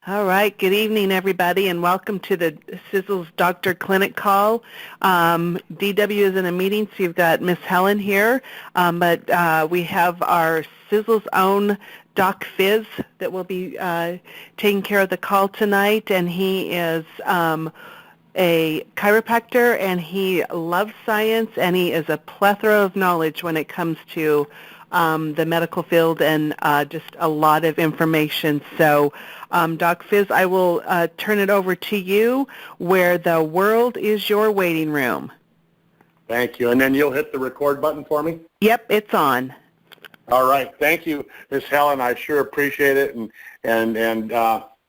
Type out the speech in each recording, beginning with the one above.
All right. Good evening, everybody, and welcome to the Sisel's Doctor Clinic call. DW is in a meeting, so you've got Miss Helen here, but we have our Sisel's own Doc Fizz that will be taking care of the call tonight, and he is a chiropractor, and he loves science, and he is a plethora of knowledge when it comes to the medical field and just a lot of information. So, Doc Fizz, I will turn it over to you, where the world is your waiting room. Thank you. And then you'll hit the record button for me? Yep, it's on. All right. Thank you, Miss Helen. I sure appreciate it. And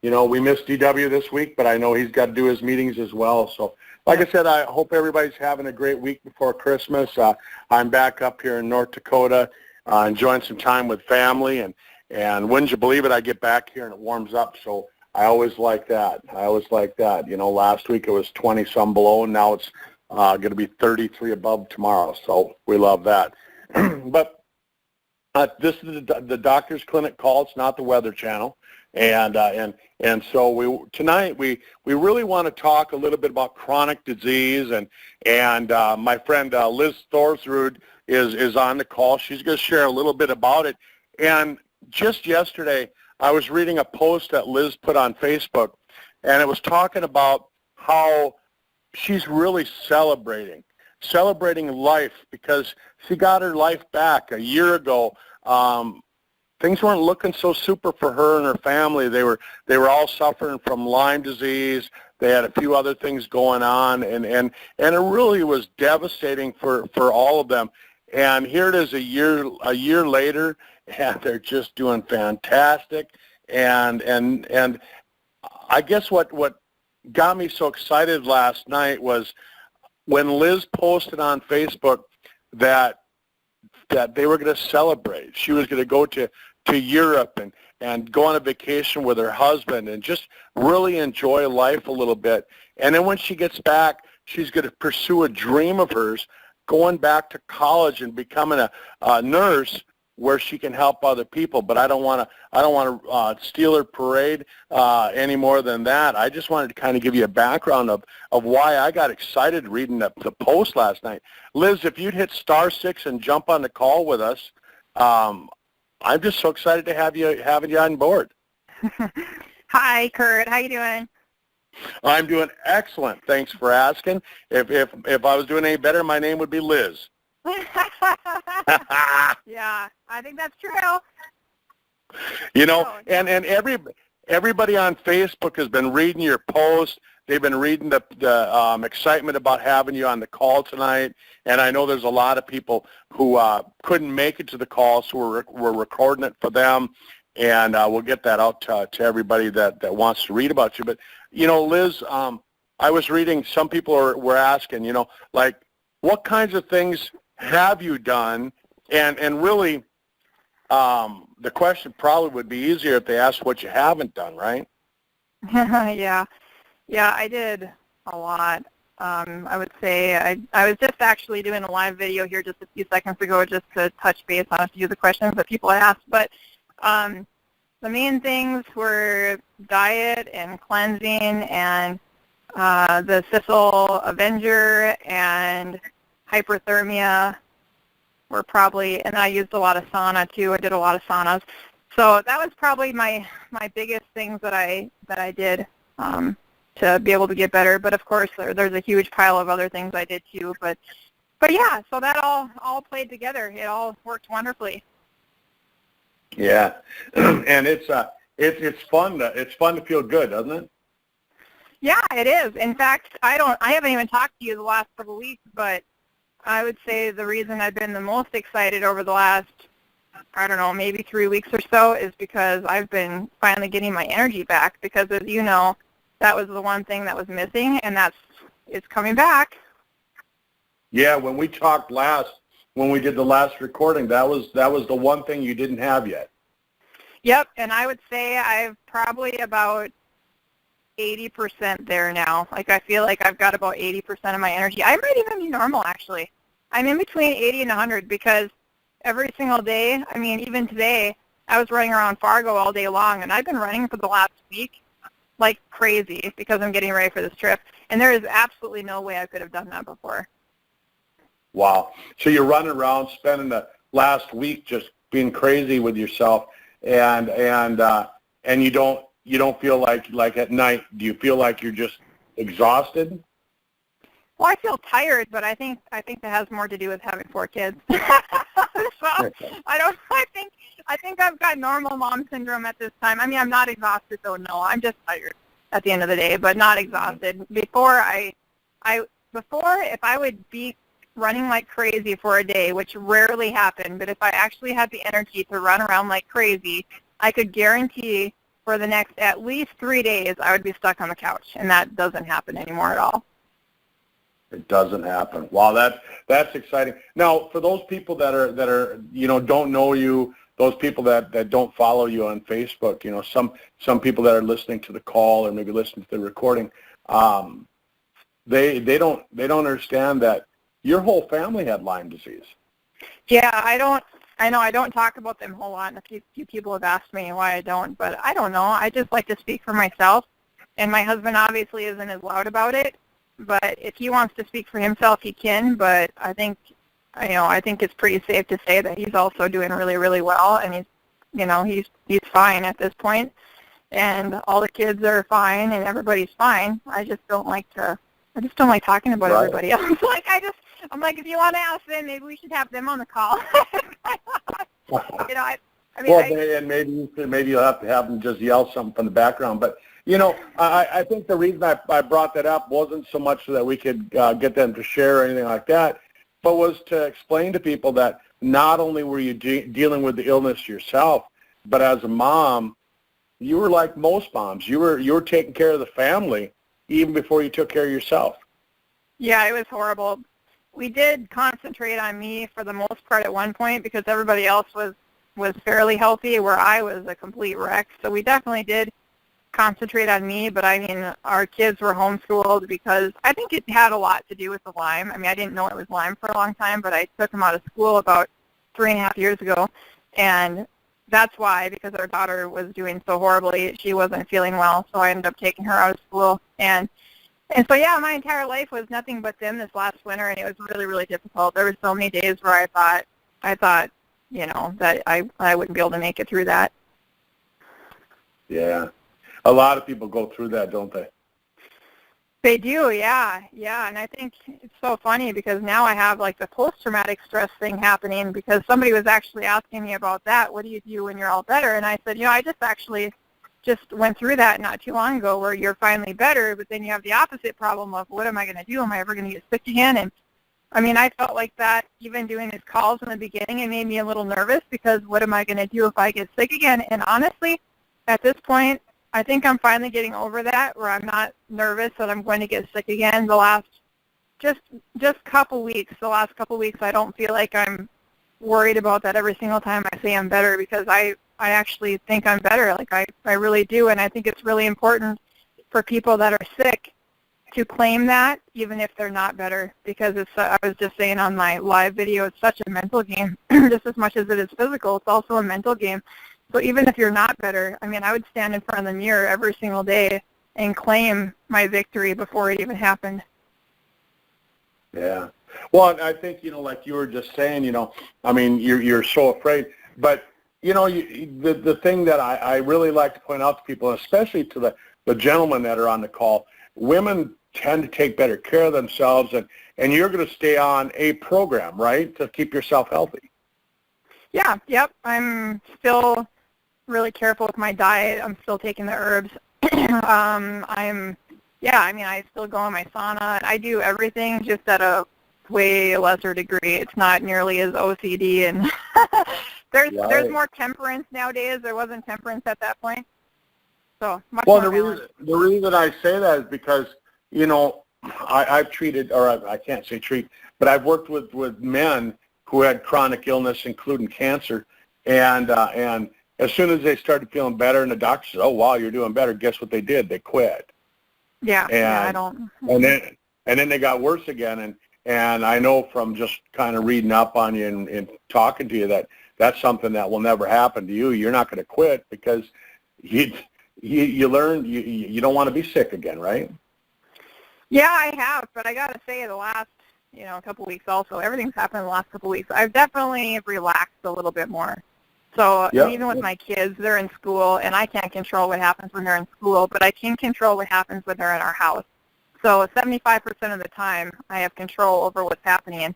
you know, we missed DW this week, but I know he's got to do his meetings as well. So, like I said, I hope everybody's having a great week before Christmas. I'm back up here in North Dakota, enjoying some time with family. And wouldn't you believe it, I get back here and it warms up. So I always like that. You know, last week it was 20-some below, and now it's going to be 33 above tomorrow. So we love that. But this is the doctor's clinic call. It's not the Weather Channel. And so tonight we really want to talk a little bit about chronic disease, and my friend Liz Thorsrud is on the call. She's going to share a little bit about it. And just yesterday, I was reading a post that Liz put on Facebook, and it was talking about how she's really celebrating life because she got her life back a year ago. Things weren't looking so super for her and her family. They were all suffering from Lyme disease. They had a few other things going on, and it really was devastating for all of them. And here it is a year later, and they're just doing fantastic. And I guess what got me so excited last night was when Liz posted on Facebook that they were going to celebrate. She was going to go to Europe and go on a vacation with her husband and just really enjoy life a little bit. And then when she gets back, she's going to pursue a dream of hers, going back to college and becoming a nurse where she can help other people. But I don't want to steal her parade any more than that. I just wanted to kind of give you a background of why I got excited reading the post last night. Liz, if you'd hit *6 and jump on the call with us, I'm just so excited to have you on board. Hi, Kurt. How you doing? I'm doing excellent. Thanks for asking. If I was doing any better, my name would be Liz. Yeah, I think that's true. You know, and everybody on Facebook has been reading your post. They've been reading the excitement about having you on the call tonight. And I know there's a lot of people who couldn't make it to the call, so we're recording it for them. And we'll get that out to everybody that wants to read about you. But, you know, Liz, I was reading, some people were asking, you know, like, what kinds of things have you done? And really, the question probably would be easier if they asked what you haven't done, right? Yeah, I did a lot. I would say I was just actually doing a live video here just a few seconds ago just to touch base on a few of the questions that people asked. But the main things were diet and cleansing and the Sisel Avenger and hyperthermia were probably, and I used a lot of sauna too. I did a lot of saunas. So that was probably my biggest things that I did to be able to get better. But of course, there's a huge pile of other things I did too. But yeah, so that all played together. It all worked wonderfully. Yeah, and it's fun to feel good, doesn't it? Yeah, it is. In fact, I haven't even talked to you the last couple of weeks, but I would say the reason I've been the most excited over the last, I don't know, maybe 3 weeks or so is because I've been finally getting my energy back, because as you know, that was the one thing that was missing, and it's coming back. Yeah, when we talked when we did the last recording, that was the one thing you didn't have yet. Yep, and I would say I've probably about 80% there now. Like, I feel like I've got about 80% of my energy. I might even be normal, actually. I'm in between 80 and 100 because every single day, I mean, even today, I was running around Fargo all day long, and I've been running for the last week, like crazy because I'm getting ready for this trip. And there is absolutely no way I could have done that before. Wow. So you're running around spending the last week just being crazy with yourself, and you don't feel like at night, do you feel like you're just exhausted? Well, I feel tired, but I think that has more to do with having 4 kids. So I think I've got normal mom syndrome at this time. I mean, I'm not exhausted, though. No, I'm just tired at the end of the day, but not exhausted. Before if I would be running like crazy for a day, which rarely happened, but if I actually had the energy to run around like crazy, I could guarantee for the next at least 3 days I would be stuck on the couch, and that doesn't happen anymore at all. It doesn't happen. Wow, that's exciting. Now, for those people that are don't know you, those people that don't follow you on Facebook, some people that are listening to the call or maybe listening to the recording, they don't understand that your whole family had Lyme disease. Yeah, I know I don't talk about them a whole lot, and a few people have asked me why I don't, but I don't know. I just like to speak for myself, and my husband obviously isn't as loud about it. But if he wants to speak for himself, he can. But I think it's pretty safe to say that he's also doing really, really well, and he's fine at this point, and all the kids are fine, and everybody's fine. I just don't like talking about everybody else. I'm like, if you want to ask them, maybe we should have them on the call. And maybe you'll have to have them just yell something from the background, but. I think the reason I brought that up wasn't so much so that we could get them to share or anything like that, but was to explain to people that not only were you dealing with the illness yourself, but as a mom, you were like most moms. You were taking care of the family even before you took care of yourself. Yeah, it was horrible. We did concentrate on me for the most part at one point because everybody else was fairly healthy, where I was a complete wreck. So we definitely did concentrate on me, but I mean, our kids were homeschooled because I think it had a lot to do with the Lyme. I mean, I didn't know it was Lyme for a long time, but I took them out of school about 3.5 years ago, and that's why, because our daughter was doing so horribly. She wasn't feeling well, so I ended up taking her out of school, and so yeah, my entire life was nothing but them this last winter, and it was really, really difficult. There were so many days where I thought that I wouldn't be able to make it through that. Yeah. A lot of people go through that, don't they? They do, yeah, and I think it's so funny because now I have like the post-traumatic stress thing happening because somebody was actually asking me about that. What do you do when you're all better? And I said, I just went through that not too long ago where you're finally better, but then you have the opposite problem of what am I going to do? Am I ever going to get sick again? And I mean, I felt like that even doing these calls in the beginning. It made me a little nervous because what am I going to do if I get sick again? And honestly, at this point, I think I'm finally getting over that, where I'm not nervous that I'm going to get sick again. The last the last couple weeks, I don't feel like I'm worried about that every single time I say I'm better because I actually think I'm better. Like I really do, and I think it's really important for people that are sick to claim that, even if they're not better, because I was just saying on my live video, it's such a mental game, just as much as it is physical. It's also a mental game. So even if you're not better, I mean, I would stand in front of the mirror every single day and claim my victory before it even happened. Yeah. Well, I think, like you were just saying, I mean, you're so afraid. But, the thing that I really like to point out to people, especially to the gentlemen that are on the call, women tend to take better care of themselves, and you're going to stay on a program, right, to keep yourself healthy. Yeah, yep. I'm still really careful with my diet. I'm still taking the herbs. I still go in my sauna. I do everything just at a way lesser degree. It's not nearly as OCD, and there's more temperance nowadays. There wasn't temperance at that point. So much more balance. The reason I say that is because, I've treated, or I can't say treat, but I've worked with men who had chronic illness, including cancer, and as soon as they started feeling better and the doctor said, oh, wow, you're doing better, guess what they did? They quit. Yeah, I don't. And then they got worse again. And I know from just kind of reading up on you and talking to you that that's something that will never happen to you. You're not going to quit because you learned you don't want to be sick again, right? Yeah, I have, but I got to say the last, couple weeks also, everything's happened in the last couple weeks. I've definitely relaxed a little bit more. So even with my kids, they're in school, and I can't control what happens when they're in school, but I can control what happens when they're in our house. So 75% of the time, I have control over what's happening.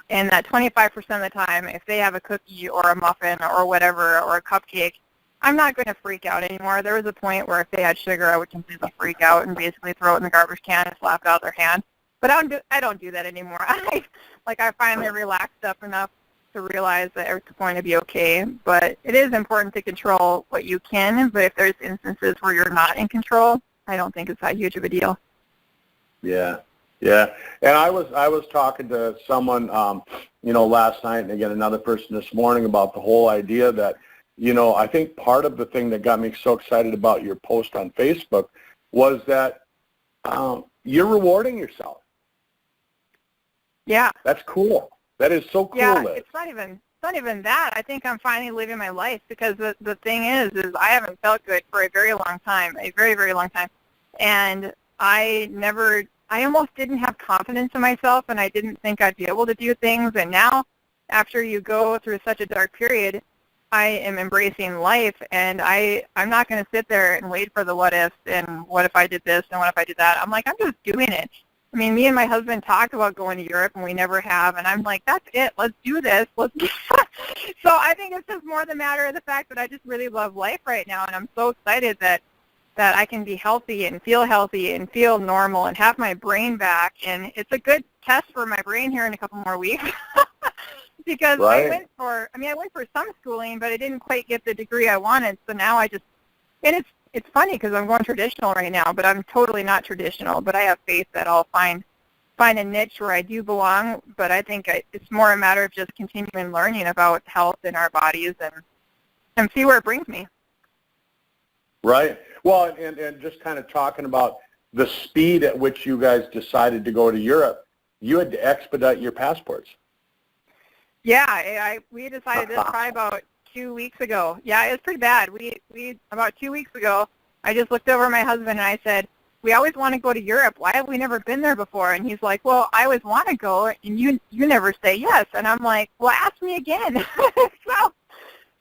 And that 25% of the time, if they have a cookie or a muffin or whatever, or a cupcake, I'm not going to freak out anymore. There was a point where if they had sugar, I would completely freak out and basically throw it in the garbage can and slap it out of their hand. But I don't do that anymore. I finally relaxed up enough to realize that it's going to be okay. But it is important to control what you can. But if there's instances where you're not in control, I don't think it's that huge of a deal. Yeah. And I was talking to someone, last night, and again another person this morning, about the whole idea that, I think part of the thing that got me so excited about your post on Facebook was that you're rewarding yourself. Yeah. That's cool. That is so cool. Yeah, it's not even that. I think I'm finally living my life, because the thing is I haven't felt good for a very long time, a very, very long time. And I almost didn't have confidence in myself, and I didn't think I'd be able to do things. And now, after you go through such a dark period, I am embracing life, and I'm not going to sit there and wait for the what ifs and what if I did this and what if I did that. I'm just doing it. I mean, me and my husband talked about going to Europe, and we never have, and I'm like, that's it. Let's do this. So I think it's just more the matter of the fact that I just really love life right now, and I'm so excited that I can be healthy and feel normal and have my brain back. And it's a good test for my brain here in a couple more weeks. Because right. I went for some schooling, but I didn't quite get the degree I wanted. So now it's funny because I'm going traditional right now, but I'm totally not traditional. But I have faith that I'll find a niche where I do belong. But I think it's more a matter of just continuing learning about health in our bodies and see where it brings me. Right. Well, and just kind of talking about the speed at which you guys decided to go to Europe, you had to expedite your passports. Yeah, we decided this probably about 2 weeks ago. Yeah, it was pretty bad. We about 2 weeks ago, I just looked over at my husband and I said, we always want to go to Europe. Why have we never been there before? And he's like, well, I always want to go, and you never say yes. And I'm like, well, ask me again.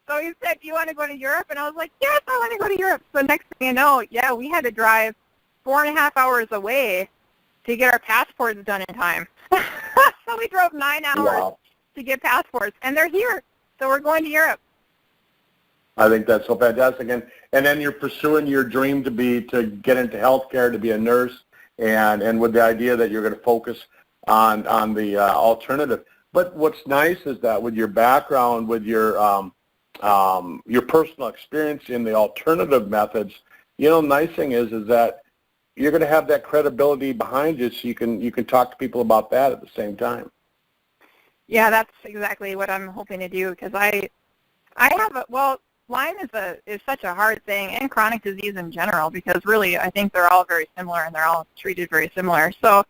So he said, do you want to go to Europe? And I was like, yes, I want to go to Europe. So next thing you know, we had to drive 4.5 hours away to get our passports done in time. So we drove 9 hours to get passports, and they're here. So we're going to Europe. I think that's so fantastic. And then you're pursuing your dream to get into healthcare, to be a nurse, and with the idea that you're going to focus on the alternative. But what's nice is that with your background, with your personal experience in the alternative methods, nice thing is that you're going to have that credibility behind you, so you can talk to people about that at the same time. Yeah, that's exactly what I'm hoping to do, because I have Lyme is such a hard thing, and chronic disease in general, because really I think they're all very similar and they're all treated very similar. So,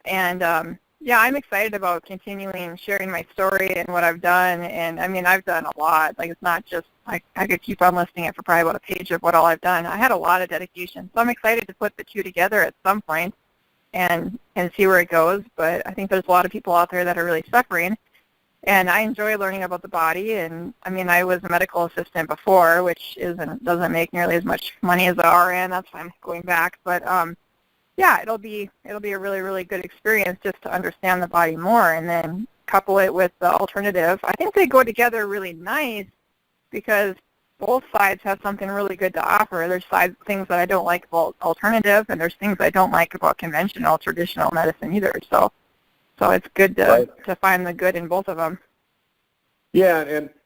and I'm excited about continuing sharing my story and what I've done. And I mean, I've done a lot. It's not just I could keep on listing it for probably about a page of what all I've done. I had a lot of dedication, so I'm excited to put the two together at some point and see where it goes. But I think there's a lot of people out there that are really suffering. And I enjoy learning about the body. And I mean, I was a medical assistant before, which doesn't make nearly as much money as the RN. That's why I'm going back. But it'll be a really, really good experience just to understand the body more, and then couple it with the alternative. I think they go together really nice because both sides have something really good to offer. There's things that I don't like about alternative, and there's things I don't like about conventional, traditional medicine either. So it's good to find the good in both of them. Yeah,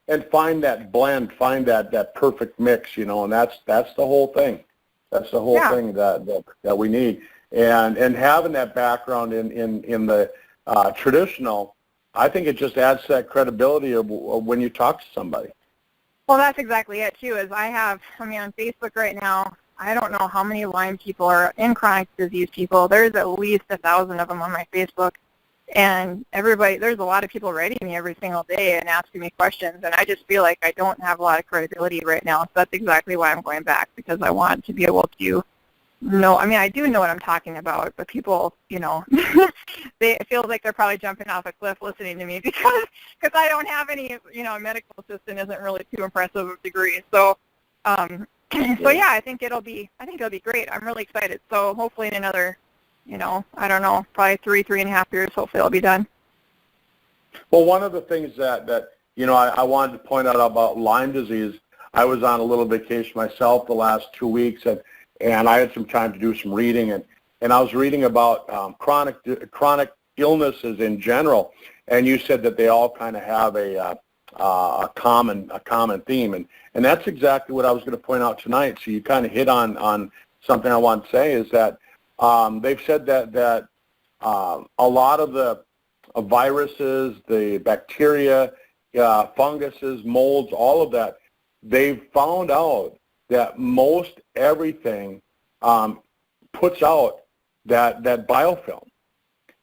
and find that blend, find that perfect mix, and that's the whole thing. That's the whole thing that we need. And having that background in the traditional, I think it just adds to that credibility of when you talk to somebody. Well, that's exactly it, too, is on Facebook right now, I don't know how many Lyme people are in chronic disease people. There's at least 1,000 of them on my Facebook. And everybody, there's a lot of people writing me every single day and asking me questions, and I just feel like I don't have a lot of credibility right now. So that's exactly why I'm going back, because I want to be able to know. I mean, I do know what I'm talking about, but people, it feels like they're probably jumping off a cliff listening to me because I don't have any, medical assistant isn't really too impressive of a degree. So, so yeah, I think it'll be great. I'm really excited. So hopefully in another, I don't know, probably 3.5 years, hopefully it'll be done. Well, one of the things that I wanted to point out about Lyme disease, I was on a little vacation myself the last 2 weeks, and I had some time to do some reading, and I was reading about chronic illnesses in general, and you said that they all kind of have a common theme, and that's exactly what I was going to point out tonight. So you kind of hit on something I want to say is that they've said that a lot of the viruses, the bacteria, funguses, molds, all of that, they've found out that most everything puts out that biofilm.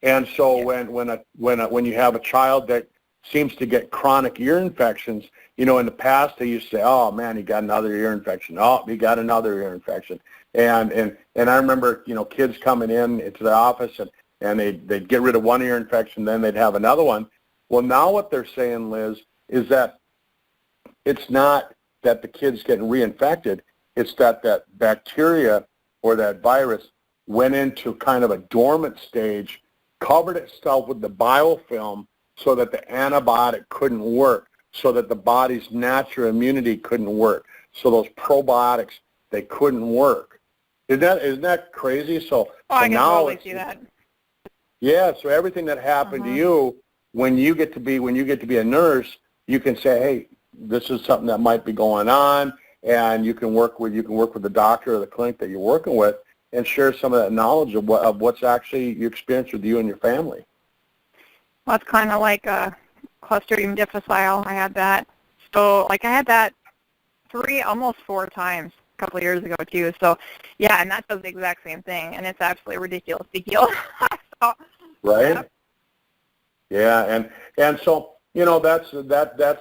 And so when you have a child that seems to get chronic ear infections, in the past they used to say, oh man, he got another ear infection. Oh, he got another ear infection. And I remember, kids coming into the office and they'd get rid of one ear infection, then they'd have another one. Well, now what they're saying, Liz, is that it's not that the kid's getting reinfected, it's that bacteria or that virus went into kind of a dormant stage, covered itself with the biofilm so that the antibiotic couldn't work, so that the body's natural immunity couldn't work, so those probiotics, they couldn't work. Isn't that crazy? So I can now totally see that. Yeah, so everything that happened to you, when you get to be a nurse, you can say, hey, this is something that might be going on, and you can work with the doctor or the clinic that you're working with and share some of that knowledge of what's actually your experience with you and your family. Well, it's kind of like a Clostridium difficile. I had that. So, I had that almost 4 times a couple of years ago, too. So, yeah, and that does the exact same thing, and it's absolutely ridiculous to heal. So, right? Yeah, and so, that's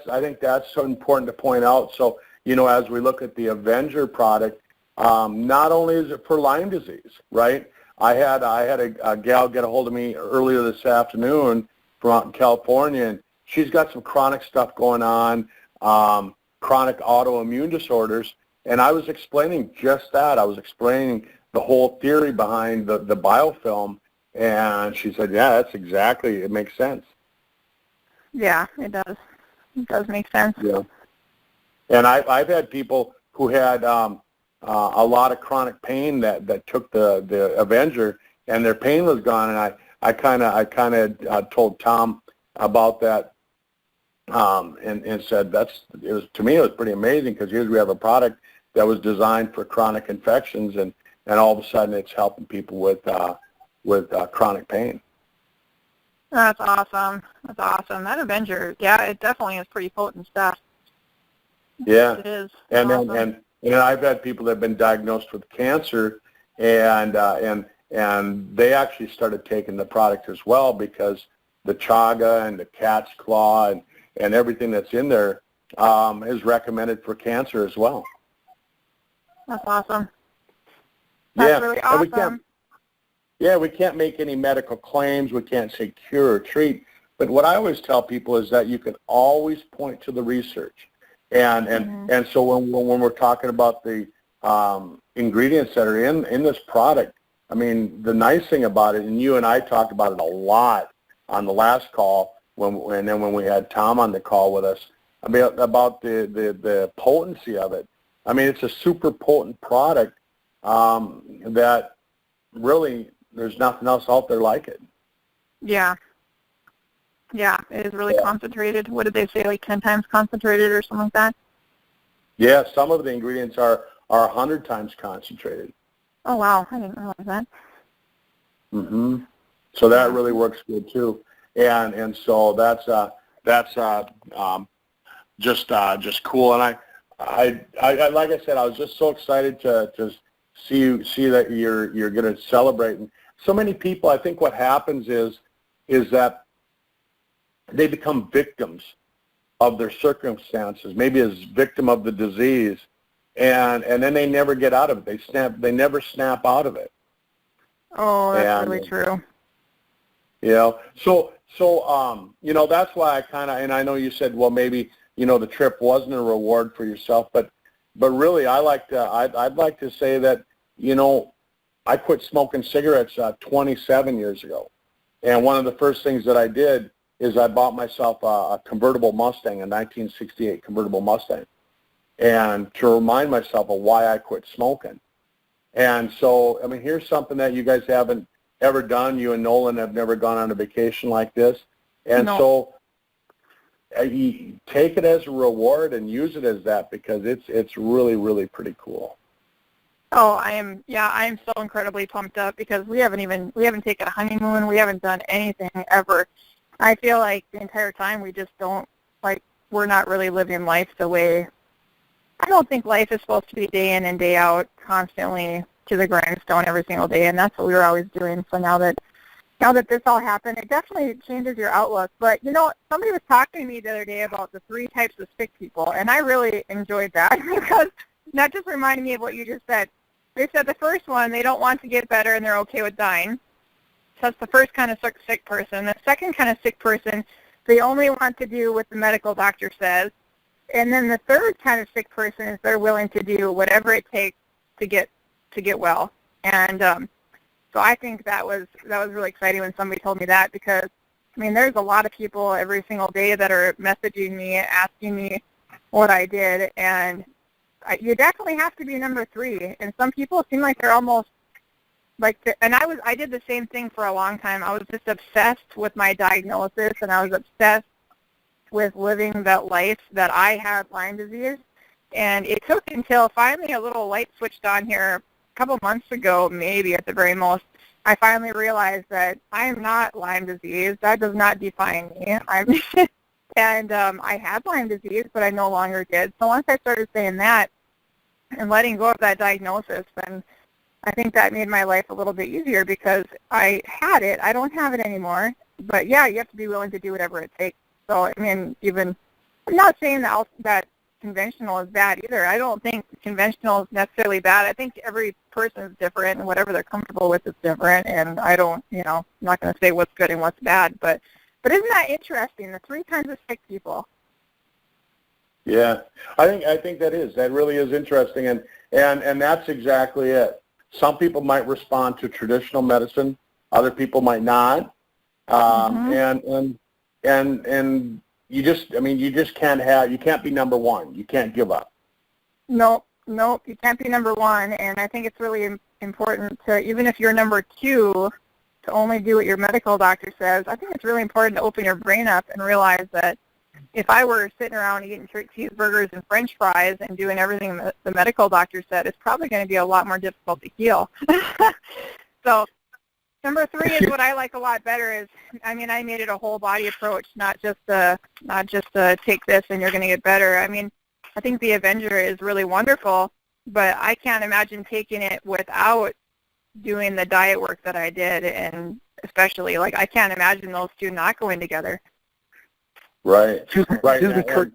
I think that's so important to point out. So, as we look at the Avenger product, not only is it for Lyme disease, right? I had a gal get a hold of me earlier this afternoon from out in California, and she's got some chronic stuff going on, chronic autoimmune disorders, and I was explaining just that. I was explaining the whole theory behind the biofilm, and she said, yeah, that's exactly, it makes sense. Yeah, it does. It does make sense. Yeah. And I've had people who had a lot of chronic pain that took the Avenger, and their pain was gone. And I kind of told Tom about that, and said to me it was pretty amazing, because here we have a product that was designed for chronic infections, and all of a sudden it's helping people with chronic pain. That's awesome. That's awesome. That Avenger, yeah, it definitely is pretty potent stuff. Yeah, it is. And awesome. and I've had people that have been diagnosed with cancer, and they actually started taking the product as well, because the chaga and the cat's claw and everything that's in there is recommended for cancer as well. That's awesome. That's really awesome. We can't make any medical claims. We can't say cure or treat. But what I always tell people is that you can always point to the research. And so when we're talking about the ingredients that are in this product, I mean, the nice thing about it, and you and I talked about it a lot on the last call, and then when we had Tom on the call with us, about the potency of it. I mean, it's a super potent product that really there's nothing else out there like it. Yeah. Yeah, it is really concentrated. What did they say, like 10 times concentrated or something like that? Yeah, some of the ingredients are 100 times concentrated. Oh, wow. I didn't realize that. So that really works good, too. And so that's just cool. And I like I said, I was just so excited to see that you're going to celebrate. And so many people, I think what happens is is that they become victims of their circumstances, maybe as victim of the disease, and then they never get out of it. They never snap out of it. Oh, that's really true. You know, so you know, that's why I kind of, and I know you said, well, maybe, you know, the trip wasn't a reward for yourself, but really, I'd like to say that, you know, I quit smoking cigarettes 27 years ago, and one of the first things that I did is I bought myself a convertible Mustang, a 1968 convertible Mustang, and to remind myself of why I quit smoking. And so, I mean, here's something that you guys haven't ever done. You and Nolan have never gone on a vacation like this, and so you take it as a reward and use it as that, because it's really, really pretty cool. Oh, I am so incredibly pumped up because we haven't taken a honeymoon. We haven't done anything ever. I feel like the entire time we just don't, like, we're not really living life the way, I don't think life is supposed to be day in and day out, constantly to the grindstone every single day, and that's what we were always doing. So now that this all happened, it definitely changes your outlook. But, you know, somebody was talking to me the other day about the 3 types of sick people, and I really enjoyed that because that just reminded me of what you just said. They said the first one, they don't want to get better and they're okay with dying. So that's the first kind of sick person. The second kind of sick person, they only want to do what the medical doctor says. And then the third kind of sick person is they're willing to do whatever it takes to get well. And so I think that was really exciting when somebody told me that, because, I mean, there's a lot of people every single day that are messaging me, asking me what I did, and you definitely have to be number 3. And some people seem like they're almost like, and I did the same thing for a long time. I was just obsessed with my diagnosis, and I was obsessed with living that life that I had Lyme disease. And it took until finally a little light switched on here a couple months ago, maybe at the very most. I finally realized that I am not Lyme disease. That does not define me. And I had Lyme disease, but I no longer did. So once I started saying that and letting go of that diagnosis, then I think that made my life a little bit easier, because I had it. I don't have it anymore. But, yeah, you have to be willing to do whatever it takes. So, I mean, I'm not saying that conventional is bad either. I don't think conventional is necessarily bad. I think every person is different, and whatever they're comfortable with is different. And I don't, I'm not going to say what's good and what's bad. But isn't that interesting, the 3 kinds of sick people? Yeah, I think that really is interesting, and that's exactly it. Some people might respond to traditional medicine, other people might not, and you just can't be number 1. You can't give up. Nope, you can't be number 1, and I think it's really important to, even if you're number 2, to only do what your medical doctor says. I think it's really important to open your brain up and realize that if I were sitting around eating cheeseburgers and French fries and doing everything the medical doctor said, it's probably going to be a lot more difficult to heal. So number 3 is what I like a lot better. I made it a whole body approach, not just take this and you're going to get better. I mean, I think the Avenger is really wonderful, but I can't imagine taking it without doing the diet work that I did, and especially, like, I can't imagine those 2 not going together. Right. Right. Excuse me, Kurt.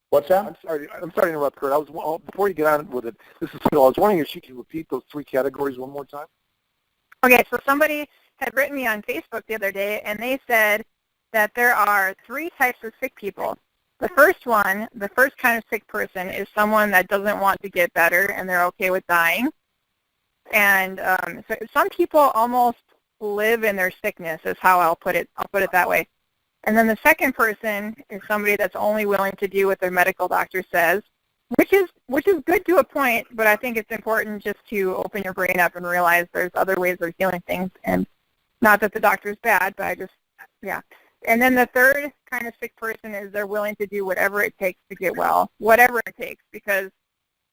What's that? I'm sorry to interrupt, Kurt. Before you get on with it, this is Phil. I was wondering if you could repeat those 3 categories one more time. Okay, so somebody had written me on Facebook the other day, and they said that there are 3 types of sick people. The first kind of sick person is someone that doesn't want to get better, and they're okay with dying. And so some people almost live in their sickness, is how I'll put it that way. And then the second person is somebody that's only willing to do what their medical doctor says, which is good to a point, but I think it's important just to open your brain up and realize there's other ways of healing things. And not that the doctor's bad, but And then the third kind of sick person is they're willing to do whatever it takes to get well, whatever it takes, because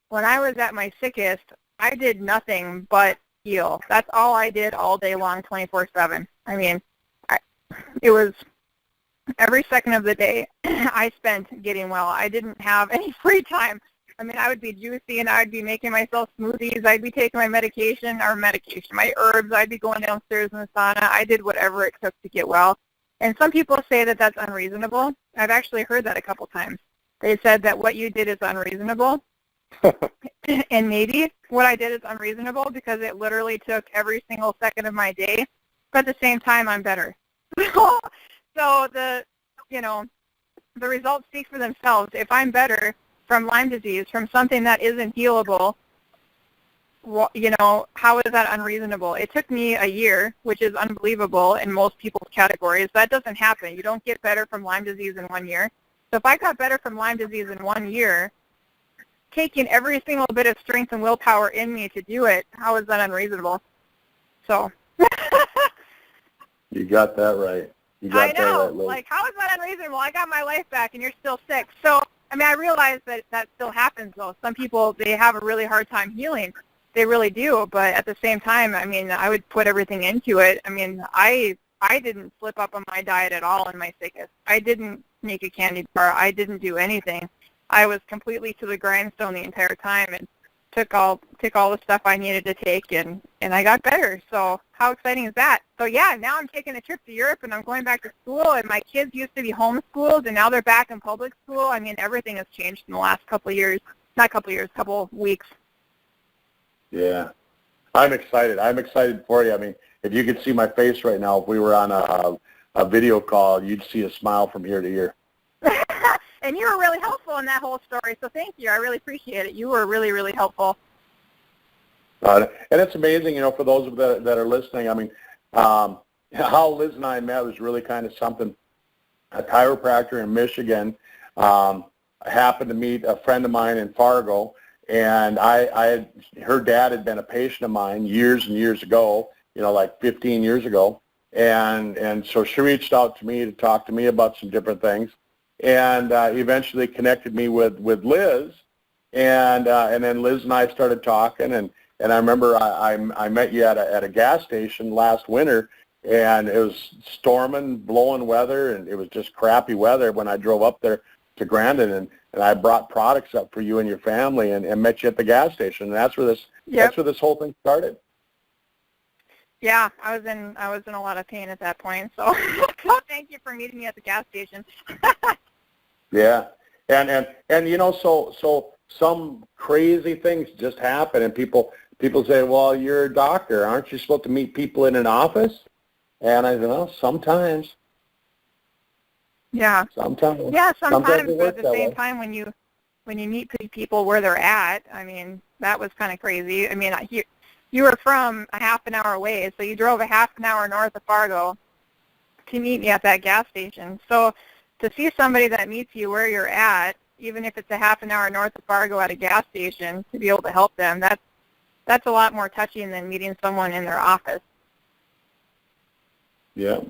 when I was at my sickest, I did nothing but heal. That's all I did all day long, 24/7. I mean, it was every second of the day I spent getting well. I didn't have any free time. I mean, I would be juicy, and I would be making myself smoothies. I'd be taking my my herbs. I'd be going downstairs in the sauna. I did whatever it took to get well. And some people say that that's unreasonable. I've actually heard that a couple times. They said that what you did is unreasonable. And maybe what I did is unreasonable because it literally took every single second of my day. But at the same time, I'm better. So the results speak for themselves. If I'm better from Lyme disease, from something that isn't healable, how is that unreasonable? It took me a year, which is unbelievable in most people's categories. That doesn't happen. You don't get better from Lyme disease in 1 year. So if I got better from Lyme disease in 1 year, taking every single bit of strength and willpower in me to do it, how is that unreasonable? So. You got that right. I know. Like, how is that unreasonable? I got my life back, and you're still sick. So, I mean, I realize that still happens, though. Some people, they have a really hard time healing. They really do. But at the same time, I mean, I would put everything into it. I mean, I didn't slip up on my diet at all in my sickest. I didn't make a candy bar. I didn't do anything. I was completely to the grindstone the entire time and took all the stuff I needed to take, and I got better. So how exciting is that? So yeah, now I'm taking a trip to Europe, and I'm going back to school, and my kids used to be homeschooled, and now they're back in public school. I mean, everything has changed in the last couple weeks. Yeah. I'm excited. I'm excited for you. I mean, if you could see my face right now, if we were on a video call, you'd see a smile from ear to ear. And you were really helpful in that whole story, so thank you. I really appreciate it. You were really, really helpful. And it's amazing, for those that are listening. I mean, how Liz and I met was really kind of something. A chiropractor in Michigan. I happened to meet a friend of mine in Fargo, and her dad had been a patient of mine years and years ago, like 15 years ago. And so she reached out to me to talk to me about some different things. And eventually connected me with Liz, and then Liz and I started talking, and I remember I met you at a gas station last winter, and it was storming, blowing weather, and it was just crappy weather when I drove up there to Grandin, and I brought products up for you and your family, and met you at the gas station, and that's where this whole thing started. Yeah, I was in a lot of pain at that point, so thank you for meeting me at the gas station. Yeah, and so some crazy things just happen, and people say, well, you're a doctor, aren't you supposed to meet people in an office? And I said, well, sometimes. Yeah. Sometimes. Yeah, sometimes, but at the same way. time, when you meet people where they're at, I mean, that was kind of crazy. I mean, you were from a half an hour away, so you drove a half an hour north of Fargo to meet me at that gas station. So to see somebody that meets you where you're at, even if it's a half an hour north of Fargo at a gas station, to be able to help them, that's a lot more touching than meeting someone in their office. Yeah.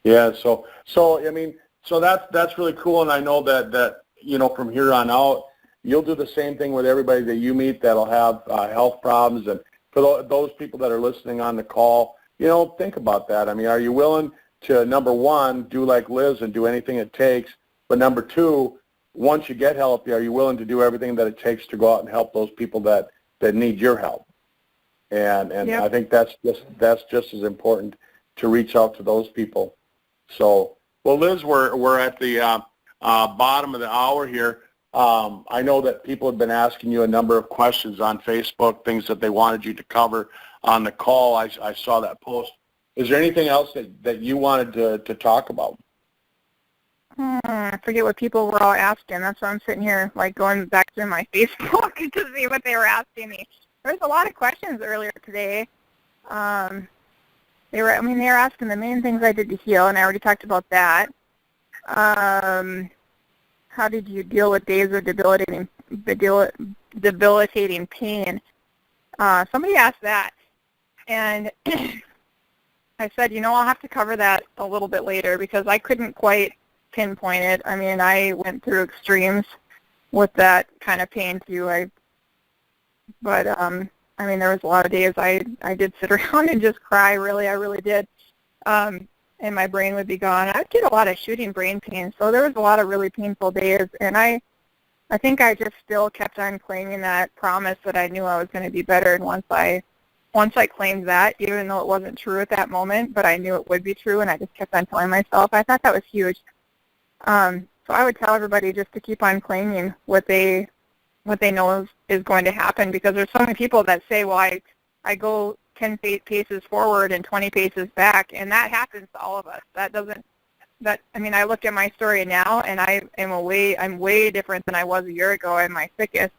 Yeah. So I mean, so that's really cool, and I know that from here on out, you'll do the same thing with everybody that you meet that'll have health problems. And for those people that are listening on the call, think about that. I mean, are you willing to, number one, do like Liz and do anything it takes, but number two, once you get healthy, are you willing to do everything that it takes to go out and help those people that need your help? And yep. I think that's just as important, to reach out to those people. So, well, Liz, we're at the bottom of the hour here. I know that people have been asking you a number of questions on Facebook, things that they wanted you to cover on the call. I saw that post. Is there anything else that you wanted to talk about? I forget what people were all asking. That's why I'm sitting here, like, going back through my Facebook to see what they were asking me. There was a lot of questions earlier today. They were asking the main things I did to heal, and I already talked about that. How did you deal with days of debilitating pain? Somebody asked that, and I said, I'll have to cover that a little bit later because I couldn't quite pinpoint it. I mean, I went through extremes with that kind of pain too. But there was a lot of days I did sit around and just cry. Really, I really did. And my brain would be gone. I would get a lot of shooting brain pain, so there was a lot of really painful days. And I I think I just still kept on claiming that promise that I knew I was going to be better. And once I claimed that, even though it wasn't true at that moment, but I knew it would be true, and I just kept on telling myself, I thought that was huge. So I would tell everybody just to keep on claiming what they know is going to happen, because there's so many people that say, well, I go 10 paces forward and 20 paces back, and that happens to all of us. I look at my story now, and I'm way different than I was a year ago in my sickest.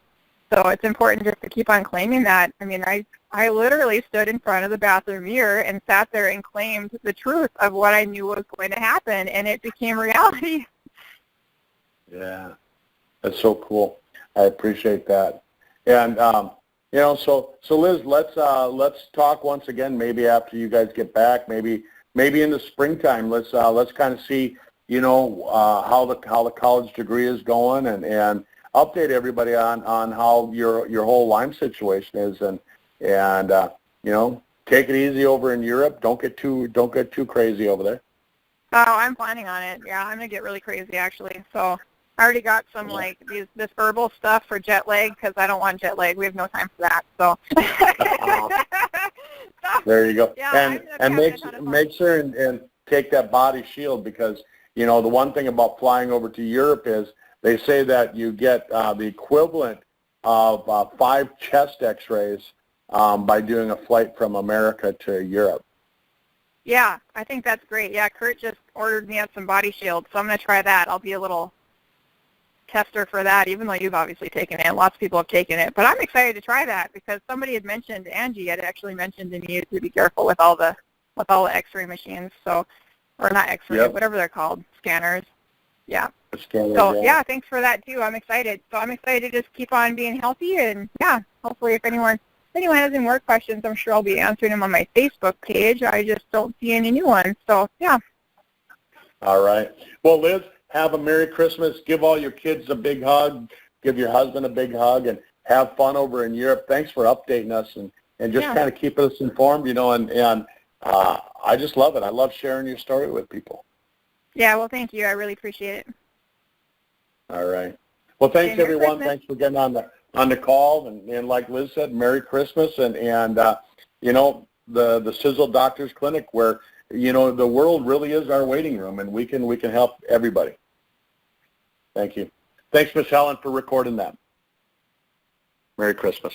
So it's important just to keep on claiming that. I mean, I literally stood in front of the bathroom mirror and sat there and claimed the truth of what I knew was going to happen, and it became reality. Yeah, that's so cool. I appreciate that. And so Liz, let's talk once again. Maybe after you guys get back, maybe in the springtime. Let's kind of see, how the college degree is going, and update everybody on how your whole Lyme situation is, and take it easy over in Europe. Don't get too crazy over there. Oh, I'm planning on it. Yeah, I'm gonna get really crazy actually. So I already got some this herbal stuff for jet lag, because I don't want jet lag. We have no time for that. So there you go. Yeah, and make sure and take that body shield, because the one thing about flying over to Europe is they say that you get the equivalent of 5 chest X-rays by doing a flight from America to Europe. Yeah, I think that's great. Yeah, Kurt just ordered me up some body shields, so I'm going to try that. I'll be a little tester for that, even though you've obviously taken it. Lots of people have taken it. But I'm excited to try that, because somebody had mentioned, Angie had actually mentioned to me to be careful with all the X-ray machines, or not X-ray, whatever they're called, scanners. Yeah. So, yeah, thanks for that, too. I'm excited. So I'm excited to just keep on being healthy, and, yeah, hopefully if anyone has any more questions, I'm sure I'll be answering them on my Facebook page. I just don't see any new ones. So, yeah. All right. Well, Liz, have a Merry Christmas. Give all your kids a big hug. Give your husband a big hug, and have fun over in Europe. Thanks for updating us and just kind of keeping us informed, and I just love it. I love sharing your story with people. Yeah, well, thank you. I really appreciate it. All right. Well, thanks, everyone. Thanks for getting on the call. And like Liz said, Merry Christmas. And the Sisel Doctors Clinic, where, the world really is our waiting room, and we can help everybody. Thank you. Thanks, Miss Helen, for recording that. Merry Christmas.